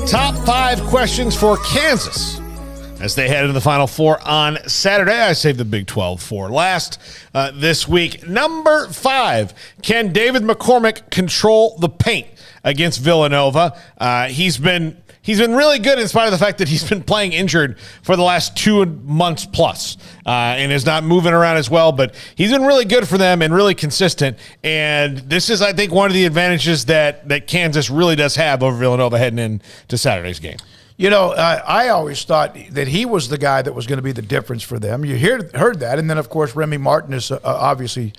Top 5 questions for Kansas as they head into the Final Four on Saturday. I saved the Big 12 for last this week. Number 5, can David McCormack control the paint against Villanova? He's been really good in spite of the fact that he's been playing injured for the last 2 months plus and is not moving around as well. But he's been really good for them and really consistent. And this is, I think, one of the advantages that Kansas really does have over Villanova heading into Saturday's game. You know, I always thought that he was the guy that was going to be the difference for them. You heard that. And then, of course, Remy Martin has obviously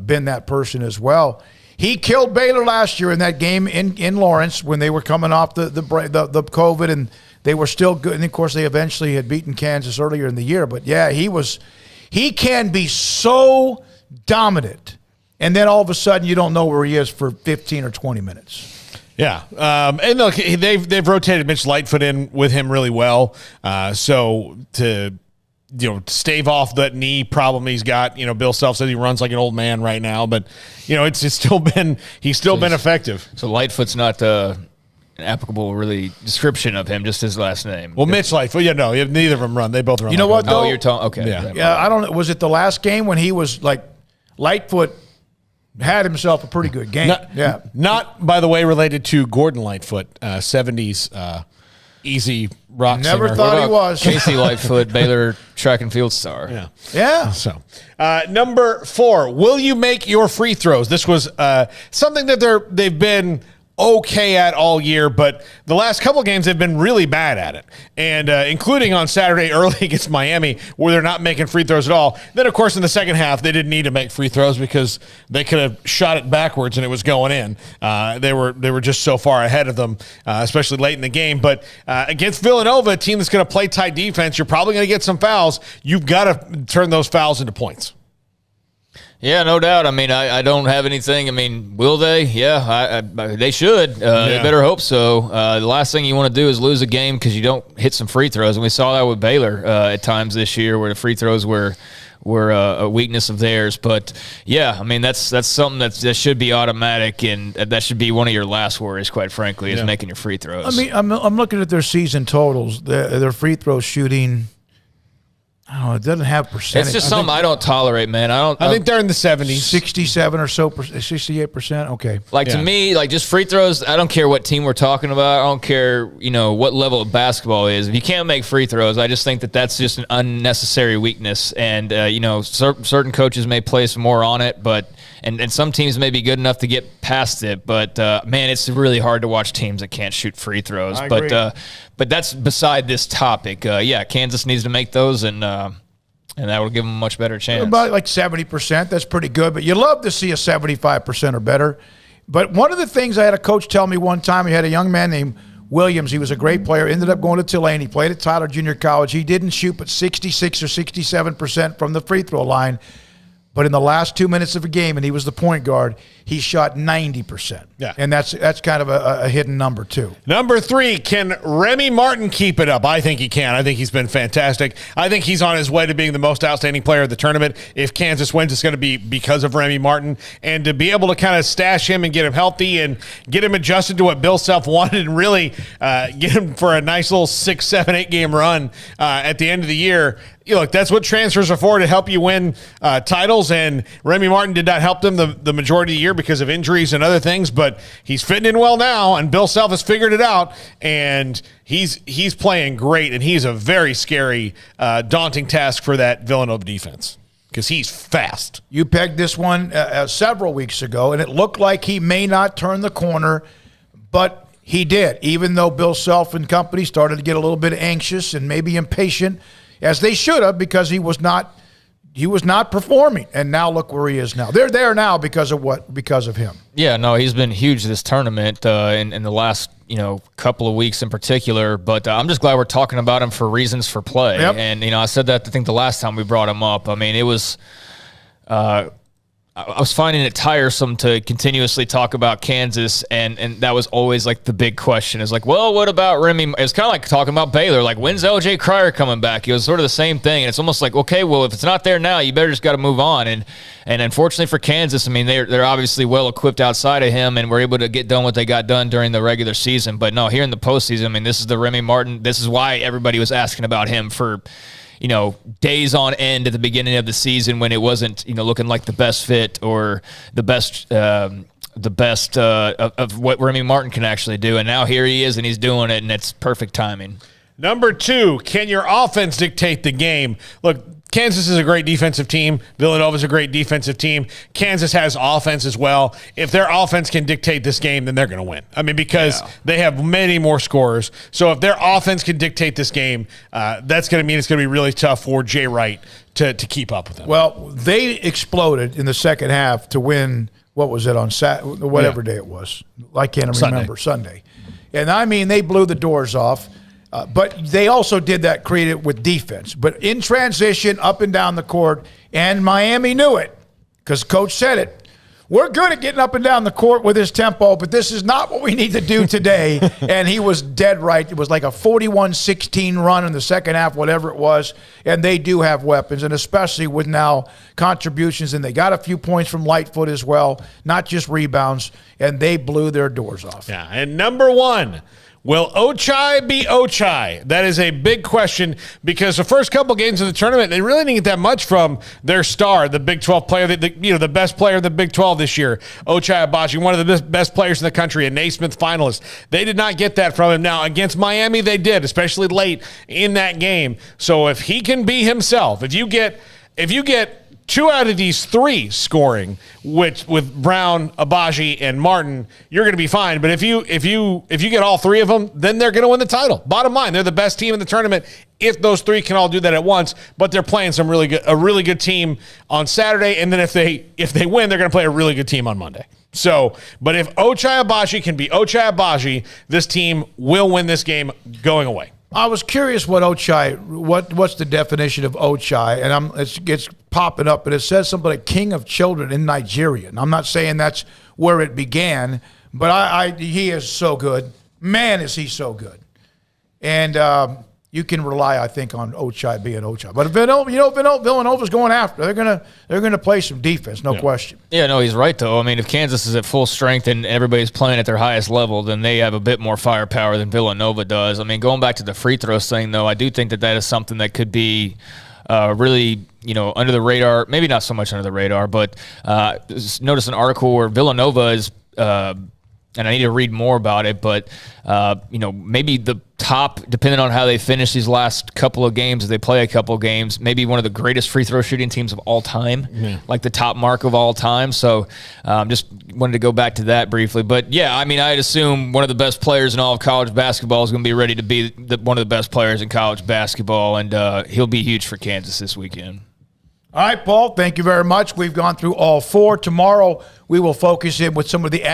been that person as well. He killed Baylor last year in that game in Lawrence when they were coming off the COVID, and they were still good. And, of course, they eventually had beaten Kansas earlier in the year. But, yeah, he can be so dominant, and then all of a sudden you don't know where he is for 15 or 20 minutes. Yeah, and look, they've rotated Mitch Lightfoot in with him really well. So to stave off that knee problem he's got, Bill Self says he runs like an old man right now, but he's still been effective. So Lightfoot's not an applicable really description of him, just his last name. Well, Mitch Lightfoot, neither of them run. They both run. You know what? Though? Oh, you're talking. Okay, yeah. I don't know. Was it the last game when he was like Lightfoot? Had himself a pretty good game. Not, by the way, related to Gordon Lightfoot, 70s easy rock Never singer. thought he was. Casey Lightfoot, Baylor track and field star. Yeah. So, number 4, will you make your free throws? This was something that they've been okay at all year, but the last couple games they've been really bad at it, and including on Saturday early against Miami where they're not making free throws at all. Then of course in the second half they didn't need to make free throws because they could have shot it backwards and it was going in. They were just so far ahead of them, especially late in the game. But against Villanova, a team that's going to play tight defense, you're probably going to get some fouls. You've got to turn those fouls into points. Yeah, no doubt. I mean, I don't have anything. I mean, will they? Yeah, they should. They better hope so. The last thing you want to do is lose a game because you don't hit some free throws. And we saw that with Baylor at times this year where the free throws were a weakness of theirs. But, yeah, I mean, that's something that should be automatic, and that should be one of your last worries, quite frankly, is making your free throws. I mean, I'm looking at their season totals. Their free throw shooting – I don't know. It doesn't have percentage. It's just something I don't tolerate, man. I think they're in the 70s. 67 or so, 68%. Okay. To me, just free throws, I don't care what team we're talking about. I don't care, what level of basketball is. If you can't make free throws, I just think that that's just an unnecessary weakness. And, certain coaches may place more on it, but and some teams may be good enough to get past it. But, man, it's really hard to watch teams that can't shoot free throws. I agree. But that's beside this topic. Kansas needs to make those, and that will give them a much better chance. About 70%. That's pretty good. But you love to see a 75% or better. But one of the things I had a coach tell me one time, he had a young man named Williams. He was a great player, ended up going to Tulane. He played at Tyler Junior College. He didn't shoot but 66 or 67% from the free throw line. But in the last 2 minutes of a game, and he was the point guard, he shot 90%. Yeah. And that's kind of a hidden number, too. Number 3, can Remy Martin keep it up? I think he can. I think he's been fantastic. I think he's on his way to being the most outstanding player of the tournament. If Kansas wins, it's going to be because of Remy Martin. And to be able to kind of stash him and get him healthy and get him adjusted to what Bill Self wanted and really get him for a nice little 6, 7, 8 game run at the end of the year, look, that's what transfers are for, to help you win titles, and Remy Martin did not help them the majority of the year because of injuries and other things, but he's fitting in well now, and Bill Self has figured it out, and he's playing great, and he's a very scary, daunting task for that Villanova defense because he's fast. You pegged this one several weeks ago, and it looked like he may not turn the corner, but he did, even though Bill Self and company started to get a little bit anxious and maybe impatient, as they should have, because he was not performing. And now look where he is now. They're there now because of what? Because of him. Yeah, no, he's been huge this tournament in the last couple of weeks in particular. But I'm just glad we're talking about him for reasons for play. Yep. And I said that I think the last time we brought him up. I mean, it was. I was finding it tiresome to continuously talk about Kansas, and that was always like the big question. Is like, well, what about Remy? It's kind of like talking about Baylor. Like, when's LJ Cryer coming back? It was sort of the same thing, and it's almost like, okay, well, if it's not there now, you better just got to move on. And unfortunately for Kansas, I mean, they're obviously well equipped outside of him, and were able to get done what they got done during the regular season. But no, here in the postseason, I mean, this is the Remy Martin. This is why everybody was asking about him for, days on end at the beginning of the season when it wasn't, looking like the best fit or the best of what Remy Martin can actually do. And now here he is, and he's doing it, and it's perfect timing. Number 2, can your offense dictate the game? Look, Kansas is a great defensive team. Villanova is a great defensive team. Kansas has offense as well. If their offense can dictate this game, then they're going to win. I mean, because they have many more scorers. So if their offense can dictate this game, that's going to mean it's going to be really tough for Jay Wright to keep up with them. Well, they exploded in the second half to win, what was it, on Saturday, whatever day it was. I can't remember. Sunday. And, I mean, they blew the doors off. But they also did that, created with defense. But in transition, up and down the court, and Miami knew it because Coach said it. We're good at getting up and down the court with his tempo, but this is not what we need to do today. And he was dead right. It was like a 41-16 run in the second half, whatever it was. And they do have weapons, and especially with now contributions. And they got a few points from Lightfoot as well, not just rebounds. And they blew their doors off. Yeah, and number 1, will Ochai be Ochai? That is a big question because the first couple games of the tournament, they really didn't get that much from their star, the Big 12 player, the best player in the Big 12 this year, Ochai Agbaji, one of the best players in the country, a Naismith finalist. They did not get that from him. Now, against Miami, they did, especially late in that game. So if he can be himself, if you get 2 out of these 3 scoring, which with Brown, Agbaji, and Martin, you're going to be fine. But if you get all 3 of them, then they're going to win the title. Bottom line, they're the best team in the tournament if those 3 can all do that at once. But they're playing a really good team on Saturday, and then if they win, they're going to play a really good team on Monday. So, but if Ochai Agbaji can be Ochai Agbaji, this team will win this game going away. I was curious what's the definition of Ochai, and it's popping up, but it says something like king of children in Nigeria. And I'm not saying that's where it began, but he is so good. Man, is he so good. And you can rely, I think, on Ochai being Ochai. But Villanova's going after. They're gonna play some defense, no question. Yeah, no, he's right though. I mean, if Kansas is at full strength and everybody's playing at their highest level, then they have a bit more firepower than Villanova does. I mean, going back to the free throws thing though, I do think that is something that could be really, under the radar. Maybe not so much under the radar, but notice an article where Villanova is. And I need to read more about it, but, maybe the top, depending on how they finish these last couple of games, if they play a couple of games, maybe one of the greatest free throw shooting teams of all time, like the top mark of all time. So just wanted to go back to that briefly. But, yeah, I mean, I'd assume one of the best players in all of college basketball is going to be ready to be one of the best players in college basketball, and he'll be huge for Kansas this weekend. All right, Paul, thank you very much. We've gone through all 4. Tomorrow we will focus in with some of the